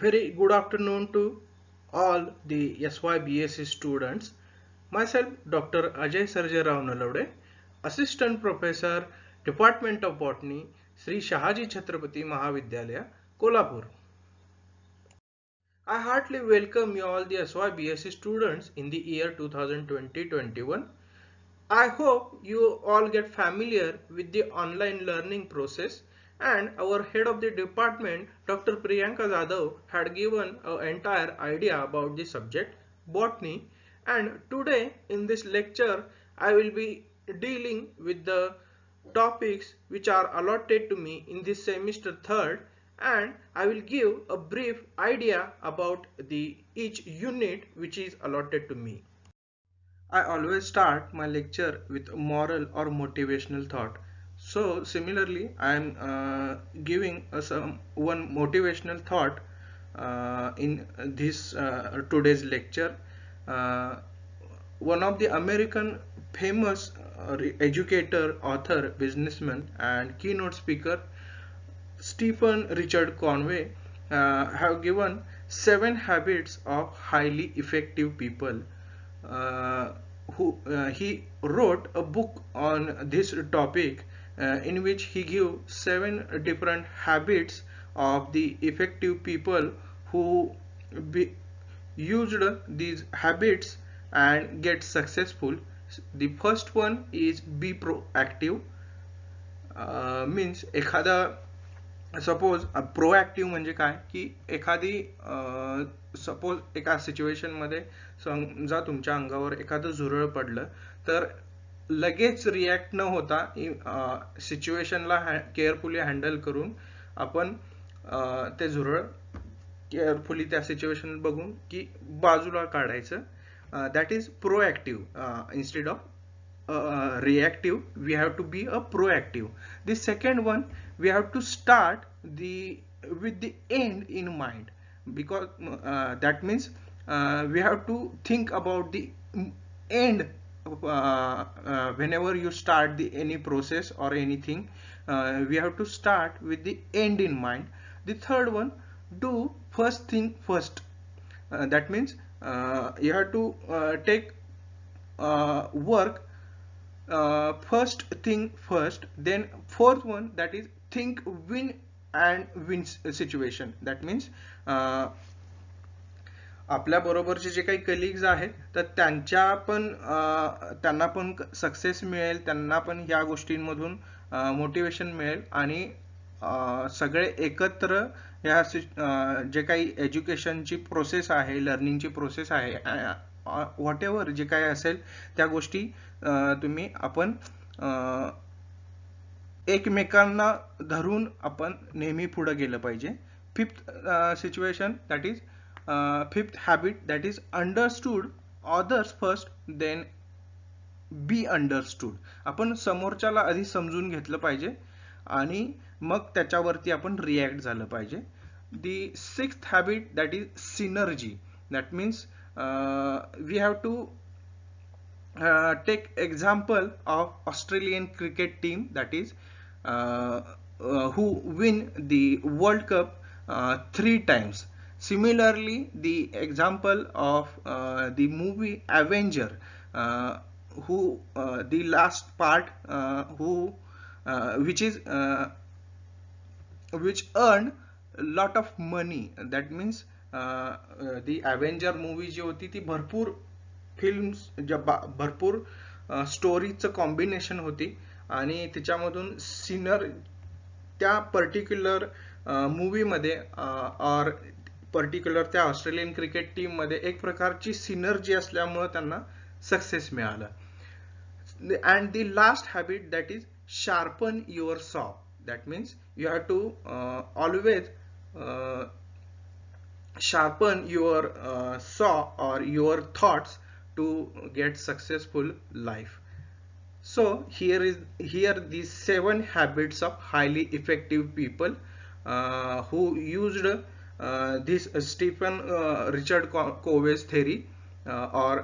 Very good afternoon to all the SYBSc students. Myself, Dr. Ajay Sarjay Rao Nalode, Assistant Professor, Department of Botany, Sri Shahaji Chhatrapati Mahavidyalaya, Kolhapur. I heartily welcome you all the SYBSc students in the year 2020-21. I hope you all get familiar with the online learning process, and our head of the department, Dr. Priyanka Jadhav, had given an entire idea about the subject botany, and today in this lecture I will be dealing with the topics which are allotted to me in this semester third, and I will give a brief idea about the each unit which is allotted to me. I always start my lecture with a moral or motivational thought. So similarly, I am giving one motivational thought in this today's lecture. Uh, One of the American famous educator, author, businessman, and keynote speaker, Stephen Richard Conway, have given 7 habits of highly effective people. Uh, he wrote a book on this topic in which he gave 7 different habits of the effective people who be, used these habits and get successful. The first one is be proactive. Means एखादा suppose proactive म्हणजे काय की एखादी suppose एका सिच्युएशनमध्ये समजा तुमच्या अंगावर एखादं झुरळ पडलं तर लगेच रिॲक्ट न होता सिच्युएशनला केअरफुली हँडल करून आपण ते झुरळ केअरफुली त्या सिच्युएशन बघून की बाजूला काढायचं that is proactive instead of reactive. We have to be a proactive. The second one, we have to start with the end in mind, because that means we have to think about the end whenever you start any process or anything. We have to start with the end in mind. The third one, do first thing first. That means you have to take work first thing first. Then fourth one, that is think win and win situation. That means आपल्या बरोबरचे जे काही colleagues आहेत तर त्यांना पण success मिळेल, त्यांना पण या गोष्टींमधून मोटिवेशन मिळेल आणि सगळे एकत्र या जे काही एज्युकेशनची प्रोसेस आहे, लर्निंगची प्रोसेस आहे, व्हॉट एव्हर जे काही असेल त्या गोष्टी तुम्ही आपण एकमेकांना धरून आपण नेहमी पुढे गेलं पाहिजे. Fifth situation, that is fifth habit, that is understood others first then be understood. आपण समोरच्याला आधी समजून घेतलं पाहिजे आणि मग त्याच्यावरती आपण रिॲक्ट झालं पाहिजे. The sixth habit, that is synergy. That means we have to take example of Australian cricket team, that is who win the World Cup 3 times. Similarly, the example of the movie Avenger, who the last part which earned a lot of money. That means the Avenger movie जी होती ती भरपूर films भरपूर स्टोरीचं combination होती आणि त्याच्यामधून त्या particular मूवीमध्ये और पर्टिक्युलर त्या ऑस्ट्रेलियन क्रिकेट टीम मध्ये एक प्रकारची सिनर्जी असल्यामुळे त्यांना सक्सेस मिळालं. And the last habit, that is sharpen your saw. That means you have to always sharpen your saw or your thoughts to get successful life. So here these 7 habits of highly effective people who used this Stephen Richard Covey's theory or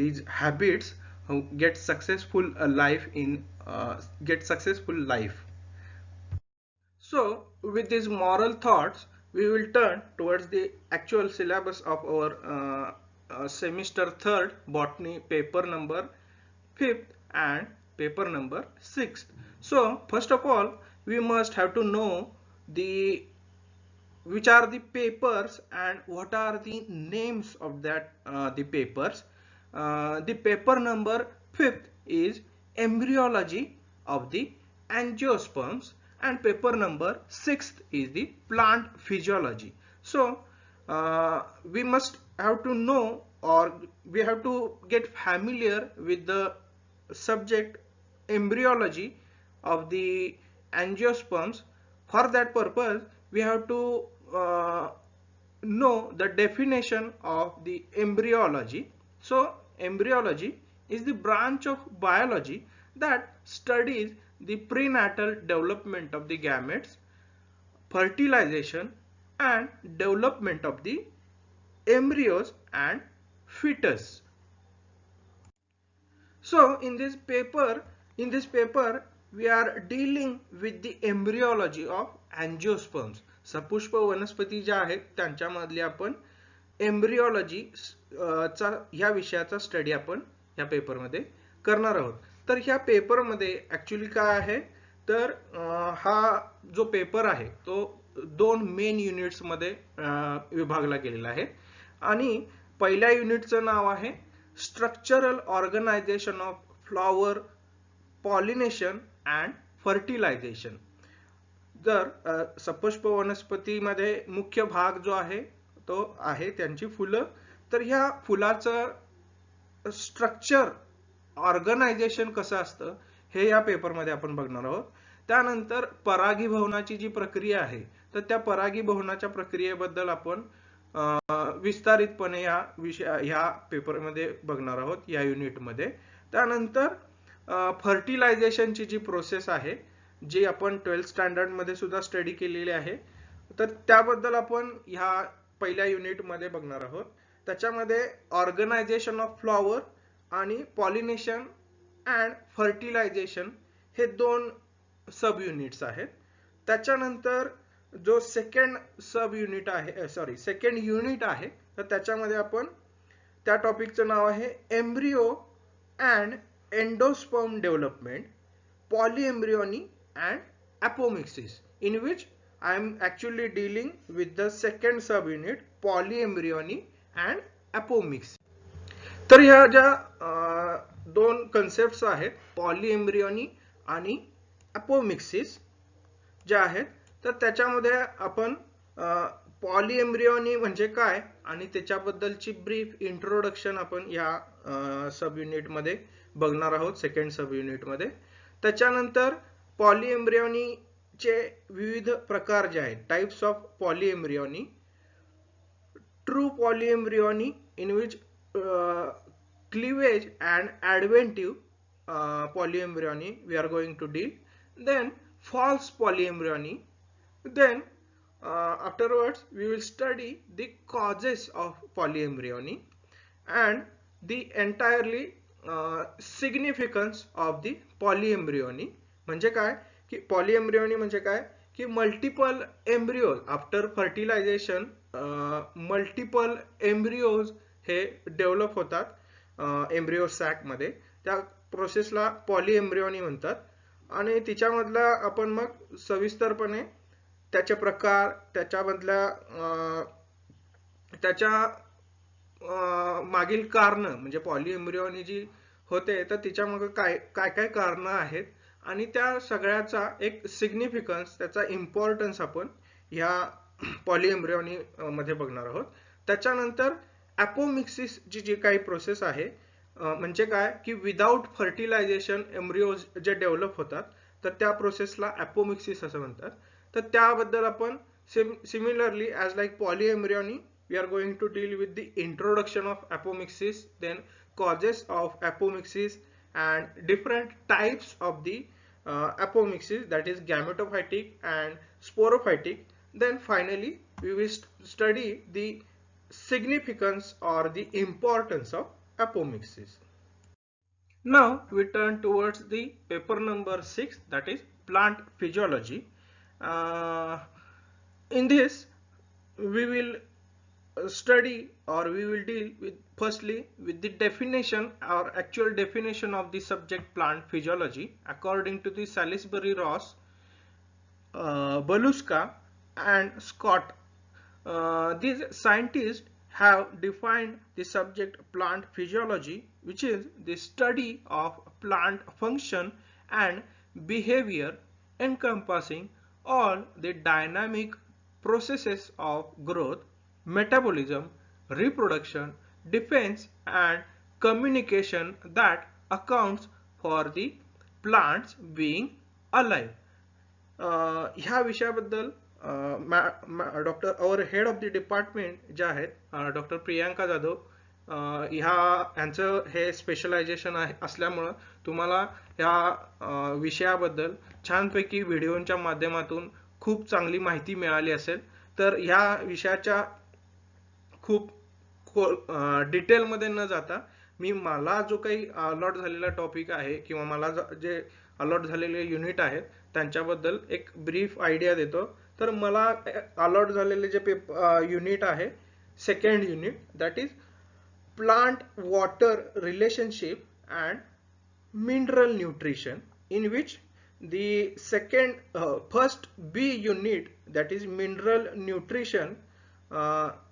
these habits who get successful life. So with these moral thoughts, we will turn towards the actual syllabus of our semester 3rd botany paper number 5th and paper number 6th. So first of all, we must have to know the which are the papers and what are the names of that the papers. The paper number 5th is embryology of the angiosperms, and paper number 6th is the plant physiology. So we must have to know, or we have to get familiar with the subject embryology of the angiosperms. For that purpose, we have to know the definition of the embryology. So embryology is the branch of biology that studies the prenatal development of the gametes, fertilization and development of the embryos and fetus. So in this paper we are dealing with the embryology of angiosperms. सपुष्प वनस्पती ज्या आहेत त्यांच्यामधली आपण embryology चा ह्या विषयाचा study आपण या paper मध्ये करणार आहोत. तर ह्या पेपर मध्ये ऍक्च्युअली काय आहे तर हा जो पेपर आहे तो 2 मेन युनिट्स मध्ये विभागला गेलेला आहे आणि पहिल्या युनिटचं नाव आहे structural organisation of flower pollination and fertilisation. जर सपुष्प वनस्पतीमध्ये मुख्य भाग जो आहे तो आहे त्यांची फुलं, तर ह्या फुलाचं स्ट्रक्चर ऑर्गनायझेशन कसं असतं हे या पेपरमध्ये आपण बघणार आहोत. त्यानंतर परागीभवनाची जी प्रक्रिया आहे तर त्या परागीभवनाच्या प्रक्रियेबद्दल आपण विस्तारितपणे या पेपरमध्ये बघणार आहोत या युनिटमध्ये. त्यानंतर फर्टिलायझेशनची जी प्रोसेस आहे जी आपण 12th स्टँडर्ड मध्ये सुद्धा स्टडी केलेली आहे, तर त्याबद्दल आपण ह्या पहिल्या युनिट मध्ये बघणार आहोत. त्याच्यामध्ये ऑर्गनायझेशन ऑफ फ्लॉवर आणि पॉलिनेशन अँड फर्टिलायझेशन हे 2 सब युनिट्स आहेत. त्याच्यानंतर जो सेकंड युनिट आहे तर त्याच्यामध्ये आपण त्या टॉपिकचं नाव आहे embryo and endosperm development, polyembryony and apomixis, in which I am actually dealing with the second subunit polyembryony and apomixis. तर ह्या ज्या 2 कन्सेप्ट्स आहेत पॉलीएम्ब्रियोनी आणि apomixis ज्या आहेत तर त्याच्यामध्ये आपण पॉलीएम्ब्रियोनी म्हणजे काय आणि त्याच्याबद्दलची ब्रीफ इंट्रोडक्शन आपण या सब युनिट मध्ये बघणार आहोत, सेकंड सब युनिट मध्ये. त्याच्यानंतर पॉलीएम्ब्रियोनी चे विविध प्रकार जे आहेत, types of polyembryony, true polyembryony in which cleavage and adventive polyembryony we are going to deal, then false polyembryony, then afterwards we will study the causes of polyembryony and the entirely significance of the polyembryony. म्हणजे काय की polyembryony म्हणजे काय की multiple embryos after fertilisation, multiple embryos हे develop होतात embryo sac मध्ये, त्या प्रोसेसला पॉलीएम्ब्रियोनी म्हणतात. आणि तिच्यामधला आपण मग सविस्तरपणे त्याचे प्रकार, त्याच्यामधल्या त्याच्या मागील कारण म्हणजे पॉलीएम्ब्रियोनी जी होते तर तिच्यामागे काय काय कारण आहेत आणि त्या सगळ्याचा एक सिग्निफिकन्स, त्याचा इम्पॉर्टन्स आपण ह्या पॉलीएम्ब्रियोनी मध्ये बघणार आहोत. त्याच्यानंतर ॲपोमिक्सिस जी काही प्रोसेस आहे म्हणजे काय की विदाउट फर्टिलायझेशन एम्ब्रियोज जे डेव्हलप होतात तर त्या प्रोसेसला ॲपोमिक्सिस असं म्हणतात. तर त्याबद्दल आपण similarly as like polyembryony we are going to deal with the introduction of apomixis, then causes of apomixis and different types of the apomixis, that is gametophytic and sporophytic. Then finally we will study the significance or the importance of apomixis. Now we turn towards the paper number 6, that is plant physiology. In this we will study, or we will deal with firstly with the definition or actual definition of the subject plant physiology according to the Salisbury Ross, Beluska and Scott. These scientists have defined the subject plant physiology, which is the study of plant function and behavior encompassing all the dynamic processes of growth, metabolism, reproduction, defense, and communication that accounts for the plants being alive. ह्या विषयाबद्दल doctor our head of the department जे आहेत doctor Priyanka Jadhav, यांचं हे specialisation असल्यामुळं तुम्हाला ह्या विषयाबद्दल छानपैकी व्हिडिओच्या माध्यमातून खूप चांगली माहिती मिळाली असेल. तर ह्या विषयाच्या खूप डिटेलमध्ये न जाता मी मला जो काही अलॉट झालेला टॉपिक आहे किंवा मला जे अलॉट झालेले युनिट आहेत त्यांच्याबद्दल एक ब्रीफ आयडिया देतो. तर मला अलॉट झालेले जे युनिट आहे second unit, that is plant water relationship and mineral nutrition, in which the first B unit, that is mineral nutrition,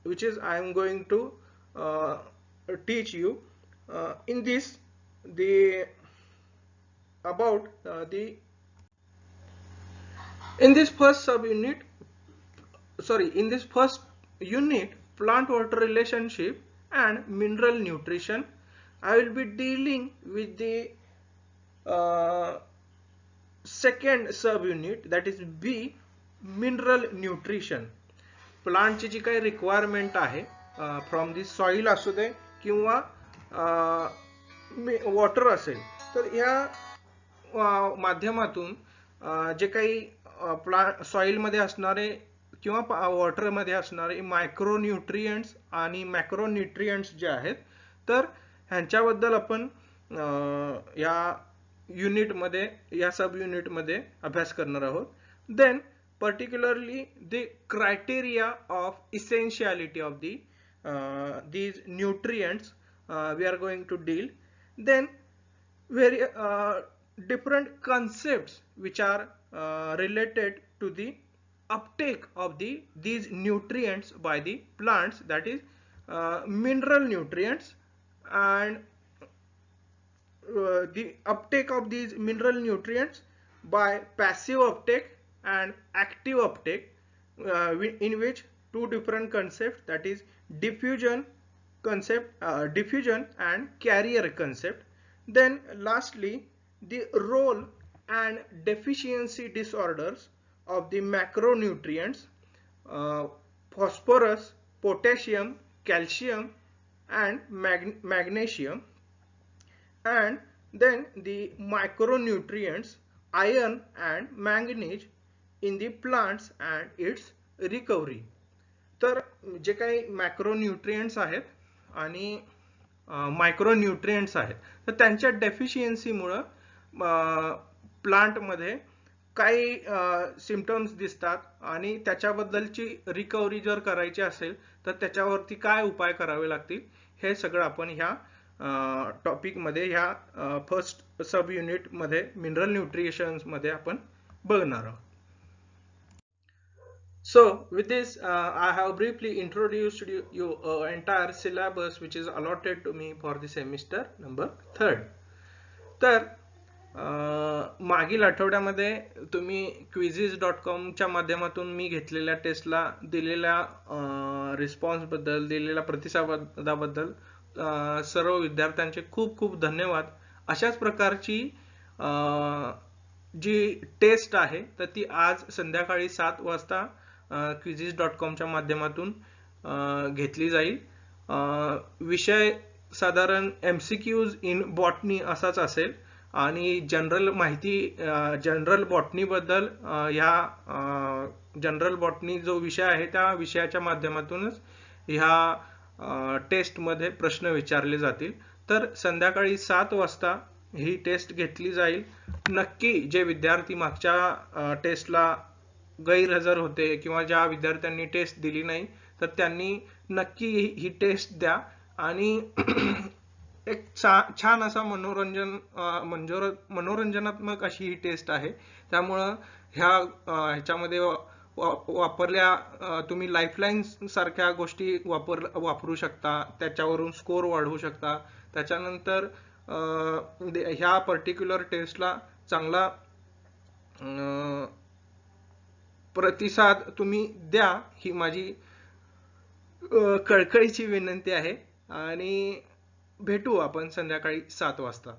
which is I am going to teach you. In this, in this first unit, plant water relationship and mineral nutrition, I will be dealing with the second subunit, that is B, mineral nutrition. प्लांटची जी काही requirement आहे from the soil असू दे किंवा water असेल, तर ह्या माध्यमातून जे काही सॉइल मध्ये असणारे किंवा वॉटर मध्ये असणारे मायक्रोन्यूट्रिएंट्स आणि मॅक्रोन्यूट्रिएंट्स जे आहेत, तर ह्यांच्याबद्दल आपण या युनिटमध्ये, या सब युनिटमध्ये अभ्यास करणार आहोत. Then particularly the criteria of essentiality of these nutrients we are going to deal. Then very different concepts which are related to the uptake of these nutrients by the plants, that is mineral nutrients, and the uptake of these mineral nutrients by passive uptake and active uptake, in which two different concepts, that is diffusion and carrier concept. Then lastly, the role and deficiency disorders of the macronutrients, phosphorus, potassium, calcium and magnesium. And then the micronutrients, iron and manganese, in the plants and its recovery. तर जे काही मॅक्रोन्यूट्रिएंट्स आहेत आणि मायक्रोन्यूट्रिएंट्स आहेत, तर त्यांच्या डेफिशियन्सीमुळे प्लांटमध्ये काही सिम्पटम्स दिसतात आणि त्याच्याबद्दलची रिकव्हरी जर करायची असेल तर त्याच्यावरती काय उपाय करावे लागतील, हे सगळं आपण ह्या टॉपिक मध्ये, ह्या फर्स्ट सब युनिट मध्ये मिनरल न्यूट्रिशन मध्ये आपण बघणार आहोत. So with this I have briefly introduced you entire syllabus which is allotted to me for the semester number 3rd. तर मागील आठवड्यामध्ये तुम्ही quizzes.com च्या माध्यमातून मी घेतलेल्या टेस्टला दिलेल्या रिस्पॉन्स बद्दल, दिलेल्या प्रतिसादाबद्दल सर्व विद्यार्थ्यांचे खूप खूप धन्यवाद. अशाच प्रकारची जी टेस्ट आहे तर ती आज संध्याकाळी 7 वाजता quizzes.com च्या माध्यमातून घेतली जाईल. विषय साधारण MCQs इन बॉटनी असाच असेल आणि जनरल माहिती, जनरल बॉटनी बद्दल, ह्या जनरल बॉटनी जो विषय आहे त्या विषयाच्या माध्यमातूनच ह्या टेस्ट मध्ये प्रश्न विचारले जातील. तर संध्याकाळी 7 वाजता ही टेस्ट घेतली जाईल. नक्की जे विद्यार्थी मागच्या टेस्टला गैरहजर होते किंवा ज्या विद्यार्थ्यांनी टेस्ट दिली नाही, तर त्यांनी नक्की ही टेस्ट द्या. आणि एक छान असा मनोरंजनात्मक अशी ही टेस्ट आहे. त्यामुळं ह्याच्यामध्ये वापरल्या तुम्ही लाईफलाईन सारख्या गोष्टी वापरू शकता, त्याच्यावरून स्कोर वाढवू शकता. त्याच्यानंतर ह्या पर्टिक्युलर टेस्टला चांगला प्रतिसाद तुम्ही द्या, ही माझी कळकळीची विनंती आहे. आणि भेटू आपण संध्याकाळी 7 वाजता.